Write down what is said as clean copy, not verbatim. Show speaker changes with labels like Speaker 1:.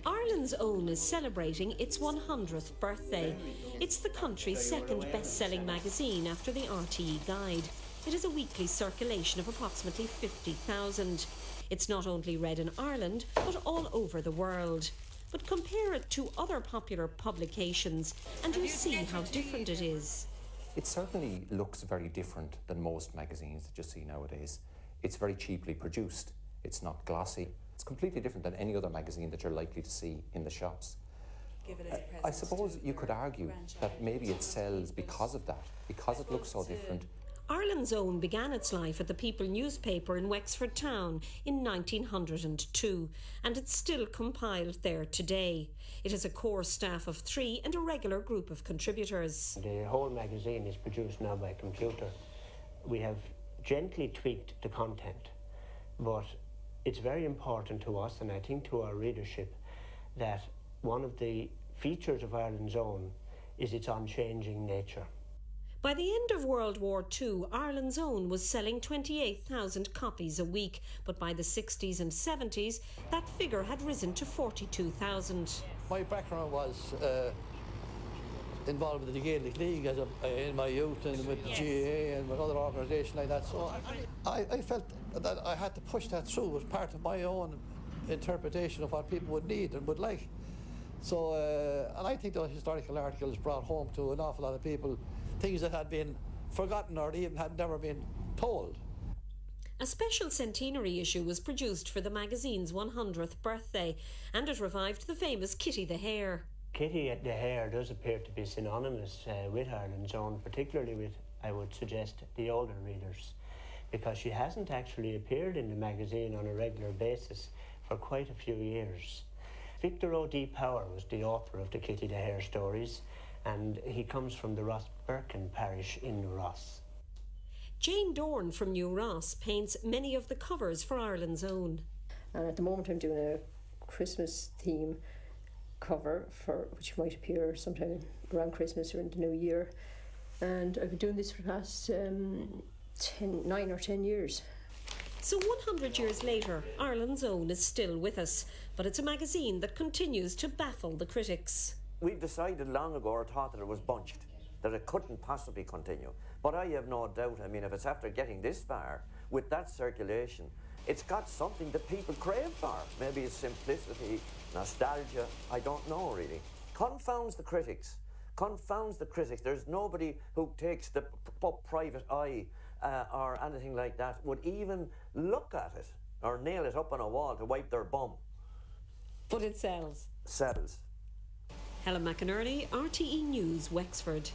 Speaker 1: Ireland's Own is celebrating its 100th birthday. It's the country's second best-selling magazine after the RTE Guide. It has a weekly circulation of approximately 50,000. It's not only read in Ireland, but all over the world. But compare it to other popular publications and you'll see how different it is.
Speaker 2: It certainly looks very different than most magazines that you see nowadays. It's very cheaply produced. It's not glossy. It's completely different than any other magazine that you're likely to see in the shops. I suppose you could argue that maybe it sells because of that, because it looks so different.
Speaker 1: Ireland's Own began its life at the People newspaper in Wexford Town in 1902, and it's still compiled there today. It has a core staff of 3 and a regular group of contributors.
Speaker 3: The whole magazine is produced now by computer. We have gently tweaked the content, but it's very important to us, and I think to our readership, that one of the features of Ireland's Own is its unchanging nature.
Speaker 1: By the end of World War II, Ireland's Own was selling 28,000 copies a week, but by the 60s and 70s, that figure had risen to 42,000.
Speaker 4: My background was involved with the Gaelic League in my youth, and with the GAA and with other organisations like that. So I felt that I had to push that through as part of my own interpretation of what people would need and would like. So, and I think those historical articles brought home to an awful lot of people things that had been forgotten or even had never been told.
Speaker 1: A special Centenary issue was produced for the magazine's 100th birthday, and it revived the famous Kitty the Hare.
Speaker 3: Kitty the Hare does appear to be synonymous with Ireland's Own, particularly with, I would suggest, the older readers, because she hasn't actually appeared in the magazine on a regular basis for quite a few years. Victor O.D. Power was the author of the Kitty the Hare stories, and he comes from the Ross Birkin parish in Ross.
Speaker 1: Jane Dorn from New Ross paints many of the covers for Ireland's Own.
Speaker 5: And at the moment I'm doing a Christmas theme cover which might appear sometime around Christmas or in the New Year, and I've been doing this for the past 9 or 10 years.
Speaker 1: So 100 years later, Ireland's Own is still with us, but it's a magazine that continues to baffle the critics.
Speaker 6: We decided long ago, or thought that it was bunched, that it couldn't possibly continue. But I have no doubt, I mean, if it's after getting this far, with that circulation, it's got something that people crave for. Maybe it's simplicity, nostalgia, I don't know really. Confounds the critics. Confounds the critics. There's nobody who takes the private eye or anything like that would even look at it or nail it up on a wall to wipe their bum.
Speaker 1: But it sells.
Speaker 6: Sells.
Speaker 1: Helen MacInerney, RTE News, Wexford.